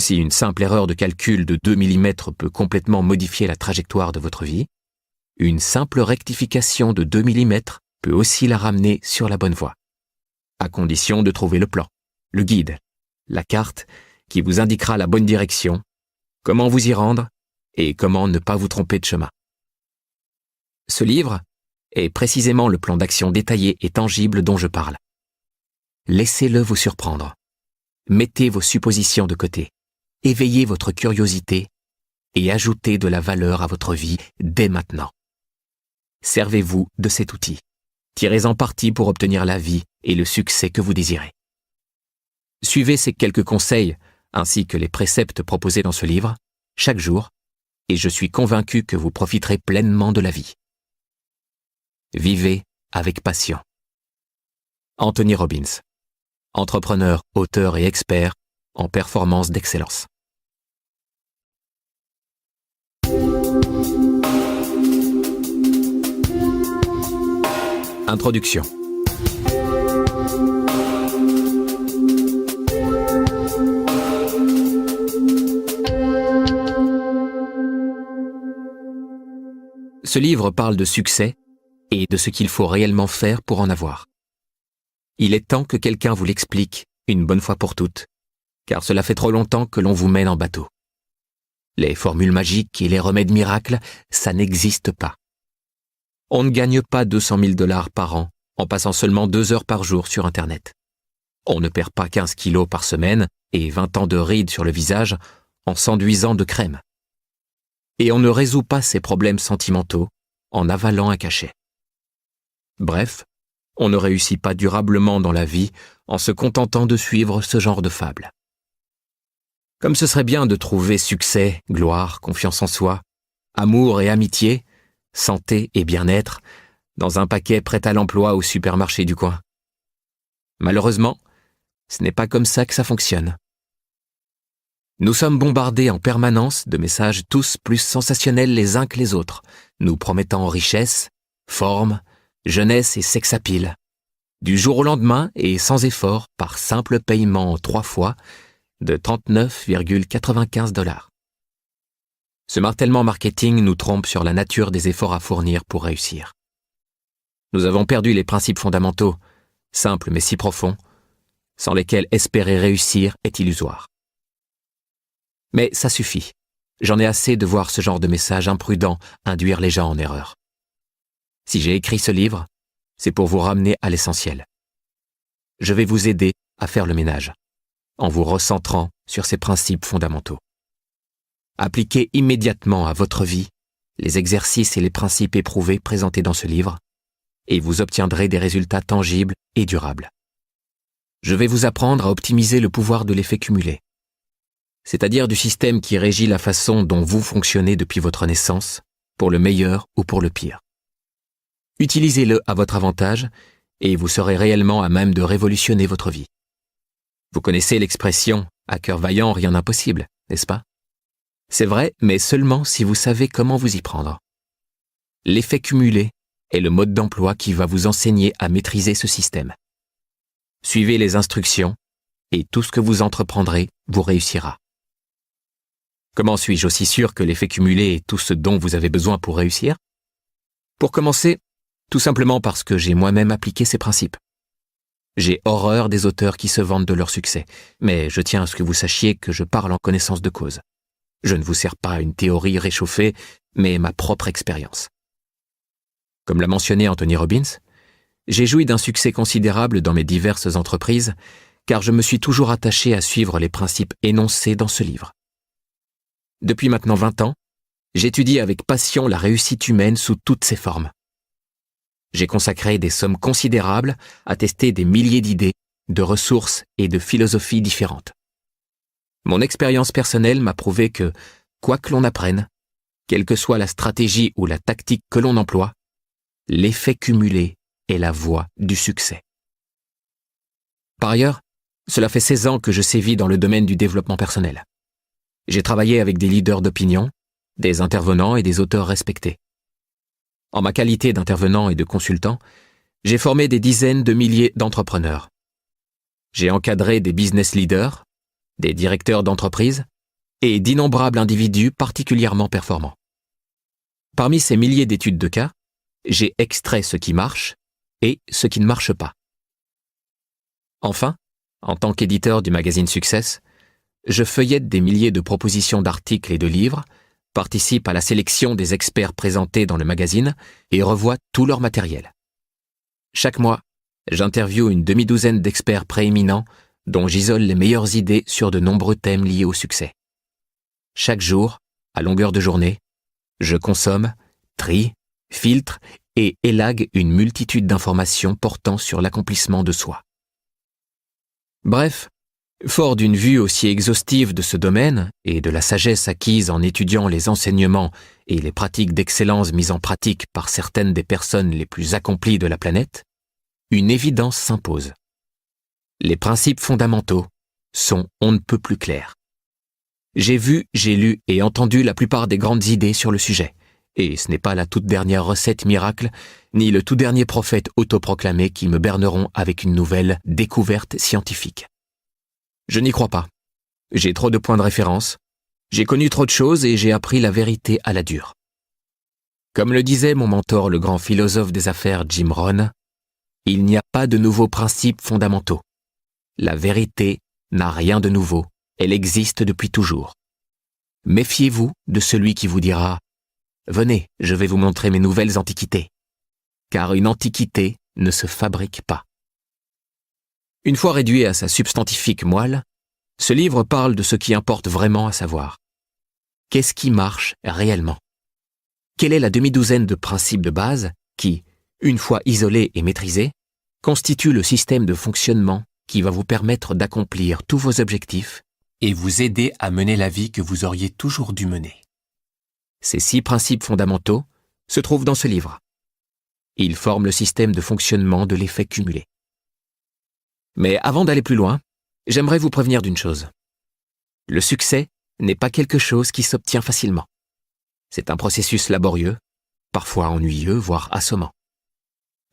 Si une simple erreur de calcul de 2 mm peut complètement modifier la trajectoire de votre vie, une simple rectification de 2 mm peut aussi la ramener sur la bonne voie, à condition de trouver le plan, le guide, la carte qui vous indiquera la bonne direction, comment vous y rendre et comment ne pas vous tromper de chemin. Ce livre est précisément le plan d'action détaillé et tangible dont je parle. Laissez-le vous surprendre. Mettez vos suppositions de côté, éveillez votre curiosité et ajoutez de la valeur à votre vie dès maintenant. Servez-vous de cet outil. Tirez-en parti pour obtenir la vie et le succès que vous désirez. Suivez ces quelques conseils, ainsi que les préceptes proposés dans ce livre, chaque jour, et je suis convaincu que vous profiterez pleinement de la vie. Vivez avec passion. Anthony Robbins, entrepreneur, auteur et expert en performance d'excellence. Introduction. Ce livre parle de succès et de ce qu'il faut réellement faire pour en avoir. Il est temps que quelqu'un vous l'explique une bonne fois pour toutes, car cela fait trop longtemps que l'on vous mène en bateau. Les formules magiques et les remèdes miracles, ça n'existe pas. On ne gagne pas 200 000 $ par an en passant seulement 2 heures par jour sur Internet. On ne perd pas 15 kilos par semaine et 20 ans de rides sur le visage en s'enduisant de crème. Et on ne résout pas ses problèmes sentimentaux en avalant un cachet. Bref, on ne réussit pas durablement dans la vie en se contentant de suivre ce genre de fable. Comme ce serait bien de trouver succès, gloire, confiance en soi, amour et amitié, santé et bien-être dans un paquet prêt à l'emploi au supermarché du coin. Malheureusement, ce n'est pas comme ça que ça fonctionne. Nous sommes bombardés en permanence de messages tous plus sensationnels les uns que les autres, nous promettant richesse, forme, jeunesse et sex-appeal. Du jour au lendemain et sans effort, par simple paiement en 3 fois, de 39,95 $. Ce martèlement marketing nous trompe sur la nature des efforts à fournir pour réussir. Nous avons perdu les principes fondamentaux, simples mais si profonds, sans lesquels espérer réussir est illusoire. Mais ça suffit. J'en ai assez de voir ce genre de messages imprudents induire les gens en erreur. Si j'ai écrit ce livre, c'est pour vous ramener à l'essentiel. Je vais vous aider à faire le ménage, en vous recentrant sur ces principes fondamentaux. Appliquez immédiatement à votre vie les exercices et les principes éprouvés présentés dans ce livre, et vous obtiendrez des résultats tangibles et durables. Je vais vous apprendre à optimiser le pouvoir de l'effet cumulé, c'est-à-dire du système qui régit la façon dont vous fonctionnez depuis votre naissance, pour le meilleur ou pour le pire. Utilisez-le à votre avantage et vous serez réellement à même de révolutionner votre vie. Vous connaissez l'expression « à cœur vaillant, rien d'impossible », n'est-ce pas? C'est vrai, mais seulement si vous savez comment vous y prendre. L'effet cumulé est le mode d'emploi qui va vous enseigner à maîtriser ce système. Suivez les instructions et tout ce que vous entreprendrez vous réussira. Comment suis-je aussi sûr que l'effet cumulé est tout ce dont vous avez besoin pour réussir? Pour commencer, tout simplement parce que j'ai moi-même appliqué ces principes. J'ai horreur des auteurs qui se vantent de leur succès, mais je tiens à ce que vous sachiez que je parle en connaissance de cause. Je ne vous sers pas une théorie réchauffée, mais ma propre expérience. Comme l'a mentionné Anthony Robbins, j'ai joui d'un succès considérable dans mes diverses entreprises, car je me suis toujours attaché à suivre les principes énoncés dans ce livre. Depuis maintenant 20 ans, j'étudie avec passion la réussite humaine sous toutes ses formes. J'ai consacré des sommes considérables à tester des milliers d'idées, de ressources et de philosophies différentes. Mon expérience personnelle m'a prouvé que, quoi que l'on apprenne, quelle que soit la stratégie ou la tactique que l'on emploie, l'effet cumulé est la voie du succès. Par ailleurs, cela fait 16 ans que je sévis dans le domaine du développement personnel. J'ai travaillé avec des leaders d'opinion, des intervenants et des auteurs respectés. En ma qualité d'intervenant et de consultant, j'ai formé des dizaines de milliers d'entrepreneurs. J'ai encadré des business leaders, des directeurs d'entreprise, et d'innombrables individus particulièrement performants. Parmi ces milliers d'études de cas, j'ai extrait ce qui marche et ce qui ne marche pas. Enfin, en tant qu'éditeur du magazine Success, je feuillette des milliers de propositions d'articles et de livres, participe à la sélection des experts présentés dans le magazine et revois tout leur matériel. Chaque mois, j'interviewe une demi-douzaine d'experts prééminents dont j'isole les meilleures idées sur de nombreux thèmes liés au succès. Chaque jour, à longueur de journée, je consomme, trie, filtre et élague une multitude d'informations portant sur l'accomplissement de soi. Bref, fort d'une vue aussi exhaustive de ce domaine et de la sagesse acquise en étudiant les enseignements et les pratiques d'excellence mises en pratique par certaines des personnes les plus accomplies de la planète, une évidence s'impose. Les principes fondamentaux sont on ne peut plus clairs. J'ai vu, j'ai lu et entendu la plupart des grandes idées sur le sujet, et ce n'est pas la toute dernière recette miracle, ni le tout dernier prophète autoproclamé qui me berneront avec une nouvelle découverte scientifique. Je n'y crois pas. J'ai trop de points de référence, j'ai connu trop de choses et j'ai appris la vérité à la dure. Comme le disait mon mentor, le grand philosophe des affaires Jim Rohn, il n'y a pas de nouveaux principes fondamentaux. La vérité n'a rien de nouveau, elle existe depuis toujours. Méfiez-vous de celui qui vous dira « Venez, je vais vous montrer mes nouvelles antiquités », car une antiquité ne se fabrique pas. Une fois réduit à sa substantifique moelle, ce livre parle de ce qui importe vraiment à savoir. Qu'est-ce qui marche réellement? Quelle est la demi-douzaine de principes de base qui, une fois isolés et maîtrisés, constituent le système de fonctionnement qui va vous permettre d'accomplir tous vos objectifs et vous aider à mener la vie que vous auriez toujours dû mener. Ces 6 principes fondamentaux se trouvent dans ce livre. Ils forment le système de fonctionnement de l'effet cumulé. Mais avant d'aller plus loin, j'aimerais vous prévenir d'une chose. Le succès n'est pas quelque chose qui s'obtient facilement. C'est un processus laborieux, parfois ennuyeux, voire assommant.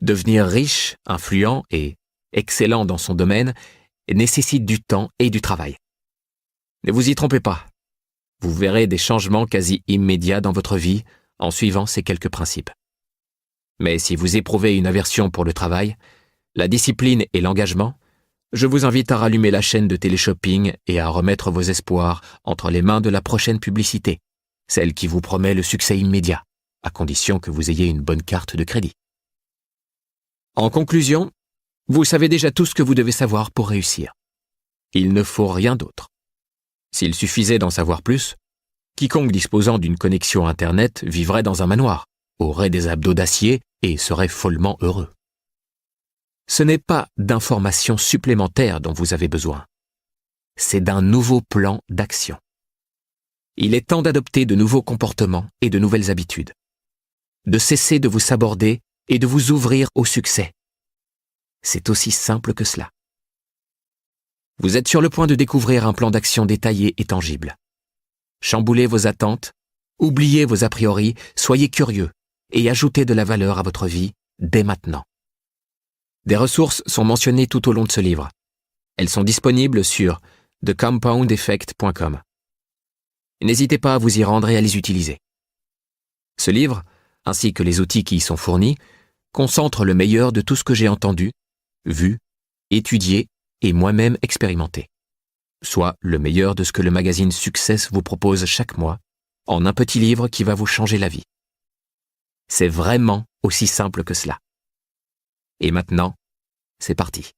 Devenir riche, influent et excellent dans son domaine nécessite du temps et du travail. Ne vous y trompez pas. Vous verrez des changements quasi immédiats dans votre vie en suivant ces quelques principes. Mais si vous éprouvez une aversion pour le travail, la discipline et l'engagement, je vous invite à rallumer la chaîne de téléshopping et à remettre vos espoirs entre les mains de la prochaine publicité, celle qui vous promet le succès immédiat, à condition que vous ayez une bonne carte de crédit. En conclusion, vous savez déjà tout ce que vous devez savoir pour réussir. Il ne faut rien d'autre. S'il suffisait d'en savoir plus, quiconque disposant d'une connexion Internet vivrait dans un manoir, aurait des abdos d'acier et serait follement heureux. Ce n'est pas d'informations supplémentaires dont vous avez besoin. C'est d'un nouveau plan d'action. Il est temps d'adopter de nouveaux comportements et de nouvelles habitudes. De cesser de vous saborder et de vous ouvrir au succès. C'est aussi simple que cela. Vous êtes sur le point de découvrir un plan d'action détaillé et tangible. Chamboulez vos attentes, oubliez vos a priori, soyez curieux et ajoutez de la valeur à votre vie dès maintenant. Des ressources sont mentionnées tout au long de ce livre. Elles sont disponibles sur thecompoundeffect.com. N'hésitez pas à vous y rendre et à les utiliser. Ce livre, ainsi que les outils qui y sont fournis, concentrent le meilleur de tout ce que j'ai entendu, vu, étudié et moi-même expérimenté. Soit le meilleur de ce que le magazine Success vous propose chaque mois, en un petit livre qui va vous changer la vie. C'est vraiment aussi simple que cela. Et maintenant, c'est parti.